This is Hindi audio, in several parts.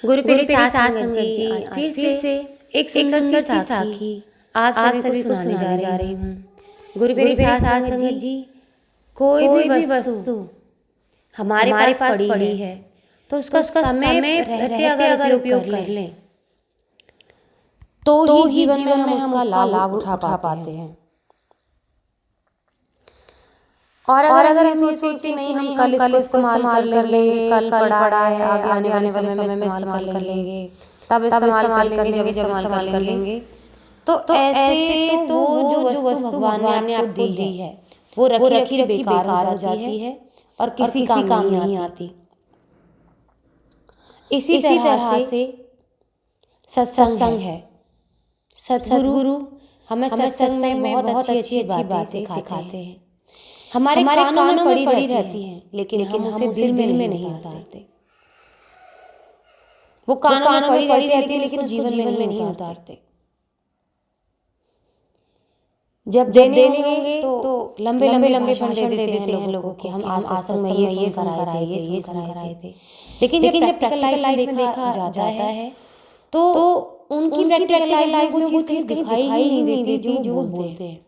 गुरु प्यारी सास संगत जी, आज फिर से एक सुंदर सी साखी आप सभी को सुनाने जा रही हूँ। गुरु प्यारी सास संगत जी, कोई भी वस्तु हमारे पास पड़ी है तो उसका समय रहते अगर उपयोग कर लें तो ही जीवन में हम उसका लाभ उठा पाते हैं। और अगर हम ये सोचे नहीं हम कल इसको इस्तेमाल कर लेंगे, कल पड़ा है आगे आने वाले समय में इस्तेमाल कर लेंगे, तब इस्तेमाल कर लेंगे जब इस्तेमाल कर लेंगे। तो ऐसे तो जो वस्तु भगवान ने आपको दी है वो रखी बेकार हो जाती है और किसी काम नहीं आती। इसी तरह से सत्संग है। सद्गुरु हमें सत्संग में बहुत अच्छी बातें सिखाते हैं। हमारे कानों में पड़ी रहती हैं लेकिन हम उसे दिल में नहीं उतारते। वो कानों में पड़ी रहती है लेकिन जीवन में नहीं उतारते। जब देने होंगे तो लंबे भाषण दे देते हैं लोगों को हम आसन में ये सुन कर आए थे। लेकिन जब प्रैक्टिकल लाइफ में देखा जाता है तो उनकी प्रैक्टिकल लाइफ में वो चीज़ दिखाई ही नहीं देती जो वो बोलते हैं।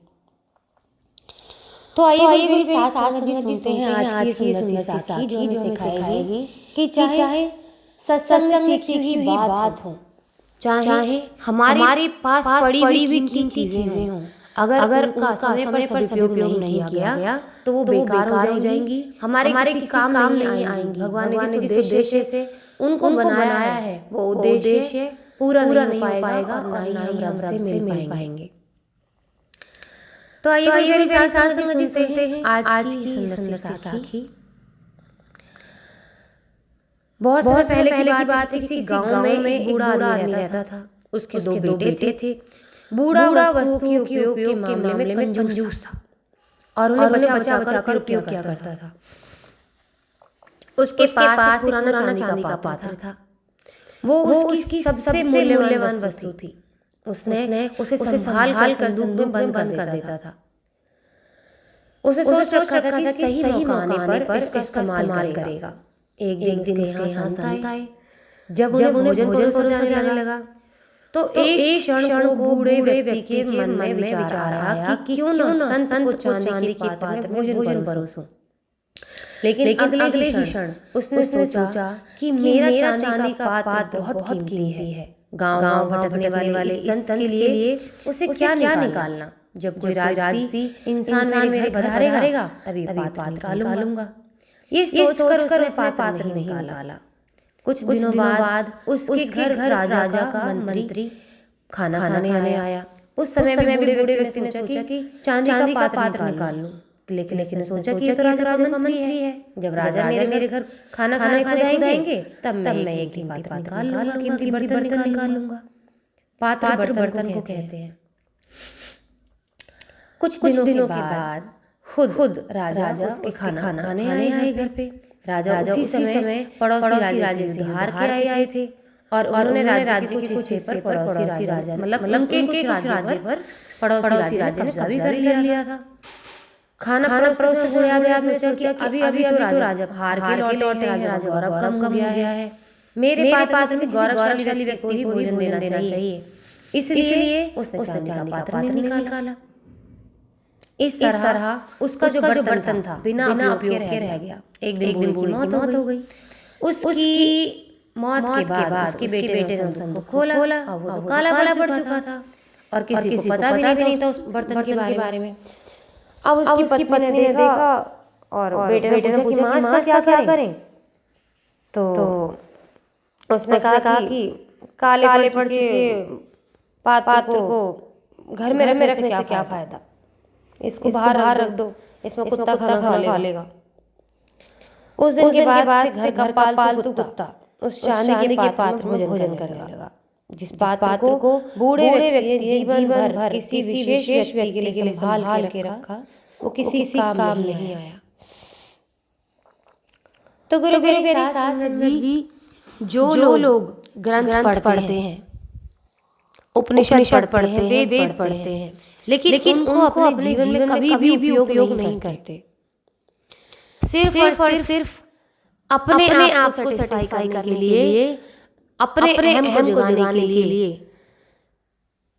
तो आइए मेरी सास संगत जी सुनते हैं आज की सुंदर सी साखी जो हमें सिखाएगी कि चाहे सत्संग में सीखी हुई बात हो, चाहे हमारे पास पड़ी हुई कीमती चीजें हों, अगर उनका समय पर सदुपयोग नहीं किया गया तो वो बेकार हो जाएंगी, हमारे किसी काम नहीं आएंगी। भगवान ने जिस उद्देश्य से उनको बनाया है वो उद्देश्य पूरा नहीं हो पाएगा और ना ही हम रब से मिल पाएंगे। तो आइए मेरी सास संगत जी सुनते हैं आज की सुंदर सी साखी। बहुत समय पहले की बात है। किसी गांव में एक बूढ़ा आदमी रहता था। उसके दो बेटे थे। बूढ़ा वस्तुओं के उपयोग के मामले में कंजूस था और उन्हें बचा कर उपयोग किया करता था। उसके पास पुराना चांदी का पात्र था। वो उसकी सबसे मूल्यवान वस्तु थी। उसने उसे संभाल कर संदूक में बंद कर देता था। उसे सोच रखा था कि सही मौका आने पर इसका इस्तेमाल करेगा। एक दिन उसके यहाँ संत आए। जब उन्हें भोजन परोसने लगा तो एक क्षण को बूढ़े व्यक्ति के मन में विचार आया कि क्यों न संत को चांदी के पात्र में भोजन परोसूं। लेकिन अगले ही क्षण उसने सोचा कि मेरा चांदी का पात्र बहुत कीमती है। गांव भटकने वाले इस संत के लिए उसे क्या निकालना। जब कोई राजसी इंसान मेरे घर पधारेगा तभी पात्र निकालूंगा। ये सोचकर उसने पात्र नहीं निकाला। कुछ दिनों बाद उसके घर राजा का मंत्री खाना खाने आया। उस समय में बूढ़े व्यक्ति ने सोचा कि चांदी का पात्र निकाल लूं। लेकिन सोचा कि ये तो राजा का मंत्री है। जब राजा मेरे घर खाना खाएंगे तब मैं एक दिन पात्र निकाल लूंगा, कीमती बर्तन निकाल लूंगा। पात्र बर्तन को कहते हैं। कुछ दिनों के बाद खुद राजा उसके खाना खाने आए घर पे। राजा उसी समय पड़ोसी राजे से उधार के आए थे और उन्होंने राज्य के कुछ हिस्से पर पड़ोसी राजा मतलब के कुछ राज्य पर पड़ोसी राजा ने कब्जा भी कर लिया था। खाना परोसने से याद सोचा कि अभी तो राजा हार के लौटे हैं, राजा गौरव कम हो गया है। मेरे पात्र में गौरवशाली व्यक्ति को ही भोजन देना चाहिए। इसलिए उसने चांदी का पात्र निकाला। इस तरह उसका जो बर्तन था बिना उपयोग के रह गया। एक दिन बूढ़ी की मौत हो गई। उसकी मौत के बाद उसके बेटे ने उस को खोला और वो तो काला पड़ चुका था और किसी को पता भी नहीं था उस बर्तन के बारे में। अब उसकी पत्नी ने देखा और बेटे ने पूछा कि माँ इसका क्या करें। तो उसने कहा कि काले पड़ चुके पात्र को घर में रखने से क्या फायदा, इसको बाहर रख दो, इसमें कुत्ता खाना खा लेगा। उस दिन के बाद से घर का पालतू कुत्ता उस चांदी के पात्र में भोजन करने लगा। जिस पात्र को बूढ़े व्यक्ति ने जीवन भर किसी विशेष व्यक्ति के लिए संभाल के रखा वो किसी काम नहीं आया। तो गुरु मेरी सास संगत जी, जो लोग ग्रंथ पढ़ते हैं, उपनिषद पढ़ते हैं, वेद पढ़ते हैं, लेकिन उनको अपने जीवन में कभी भी उपयोग नहीं करते। सिर्फ अपने आप को सेटिस्फाई करने के लिए अपने अहम को जगाने के लिए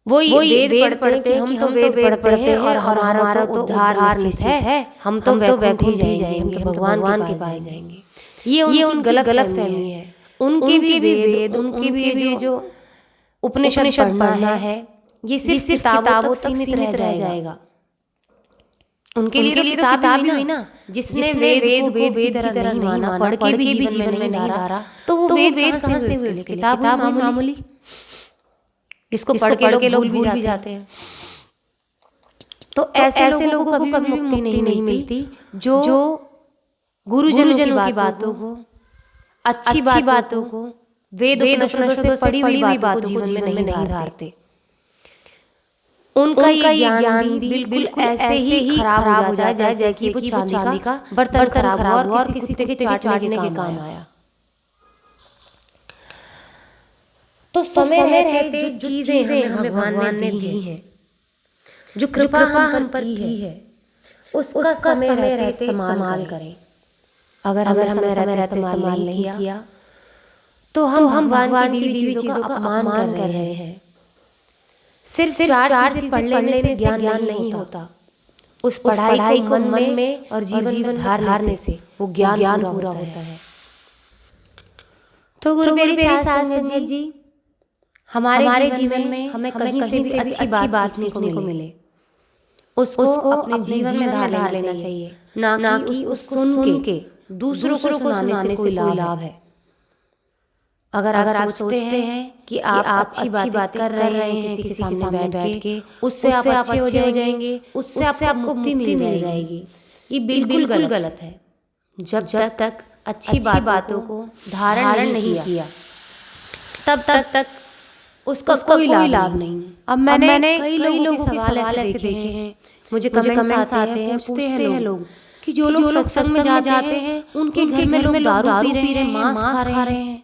वही वेद पढ़ते हैं कि हम तो वेद पढ़ते हैं और हमारा तो उद्धार निश्चित है, हम तो वैकुंठ ही जाएंगे, हम तो भगवान के पास जाएंगे। ये उनकी गलत फहमी है। उनके भी वेद, उनके भी जो उपनिषद पढ़ना है, ये सिर्फ किताबों तक सीमित रह जाएगा। उनके लिए तो किताब ही हुई ना, जिसने वेद को वेद की तरह नहीं माना, पढ़ के भी जीवन में नहीं धारा, तो वो वेद कहाँ से हुई? किताब मामूली, इसको पढ़ के लोग भूल भी जाते हैं। तो ऐसे लोगों को कभी मुक्ति नहीं मिलती जो गुरुजनों की बातों को, अच्छी बातों को, वेद उपनिषदों से पढ़ी हुई बातों को जीवन में नहीं धारते। उनका ये ज्ञान बिल्कुल ऐसे ही खराब हो जाए जैसे कि चांदी का बर्तन खराब हुआ और किसी के चाटने के काम आया। तो समय रहते जो चीजें हमें भगवान ने दी हैं, जो कृपा हम पर की है, उसका समय रहते इस्तेमाल करें। अगर हमें समय रहते इस्तेमाल नहीं किया तो हम भगवान की दी हुई चीजों का अपमान कर रहे हैं। सिर्फ चार चीजें पढ़ लेने से ज्ञान नहीं होता। उस पढ़ाई को मन में और जीवन धारने से वो ज्ञान पूरा होता है। तो गुरु मेरी साथ संगत जी, हमारे जीवन में हमें कहीं से भी अच्छी बात सीखने को मिले, उसको अपने जीवन में धार लेना चाहिए, ना कि उसको सुन के दूसरों को सुनाने से कोई लाभ है। अगर आप सोचते हैं कि आप अच्छी बातें कर रहे हैं किसी के सामने बैठ के, उससे आप अच्छे हो जाएंगे, उससे आपको मुक्ति मिल जाएगी, ये बिल्कुल गलत है। जब तक अच्छी बातों को धारण नहीं किया तब तक उसका कोई लाभ नहीं। अब मैंने कई लोगों के सवाल ऐसे देखे हैं, मुझे कमेंट्स आते हैं, पूछते हैं लोग कि जो लोग सत्संग में जाते हैं उनके घर में लोग दारू पी रहे हैं, मांस खा रहे हैं,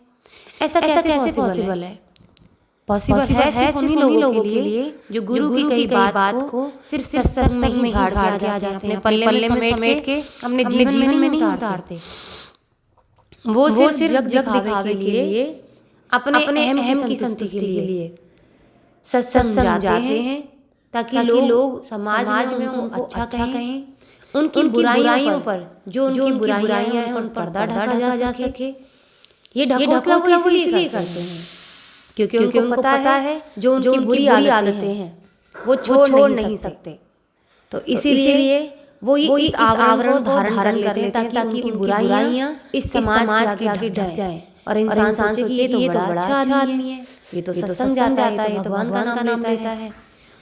ऐसा कैसे पॉसिबल है? पॉसिबल है सिर्फ उन्हीं लोगों के लिए जो गुरु की कई बात को सिर्फ सत्संग में ही झाड़ के आ जाते हैं, पल्ले में समेट के अपने जीवन में नहीं उतारते। वो सिर्फ जग दिखावे के लिए, अपने अहम की संतुष्टि के लिए सत्संग जाते हैं ताकि लोग समाज में उनको अच्छा कहें, उनकी बुराइयों पर जो उनकी बुराइयां हैं उन पर पर्दा ढका जा सके। ये ढकोसला वो इसलिए करते हैं क्योंकि उनको पता है जो उनकी बुरी आदतें हैं वो छोड़ नहीं सकते। तो इसीलिए वो इस आवरण को धारण लेते हैं ताकि उनकी बुराइयां इस समाज के आगे ढक जाएं और इंसान सोचे कि ये तो बड़ा अच्छा आदमी है, ये तो सत्संग जाता है, ये तो भगवान का नाम लेता है।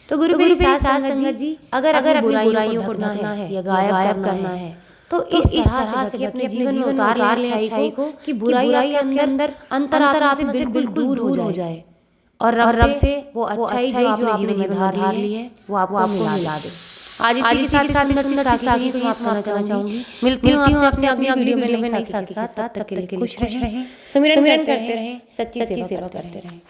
तो गुरु मेरी साथ संगत जी, अगर बुराइयों को ढकना है या गायब करना है तो इस तरह से अपने जीवन में उतार ले अच्छाई को कि बुराई के अंदर अंतरात्मा से बिल्कुल दूर हो जाए और रब से वो अच्छाई जो आपने जीवन में धार ली है वो आपको मिला दे। आज इसी के साथ सुंदर साखी को समाप्त चाहूंगी। मिलती हूँ आपसे अगली वीडियो में नई साखी के साथ। तब तक के लिए खुश रहें, सुमिरन करते रहें, सच्ची सेवा करते रहें।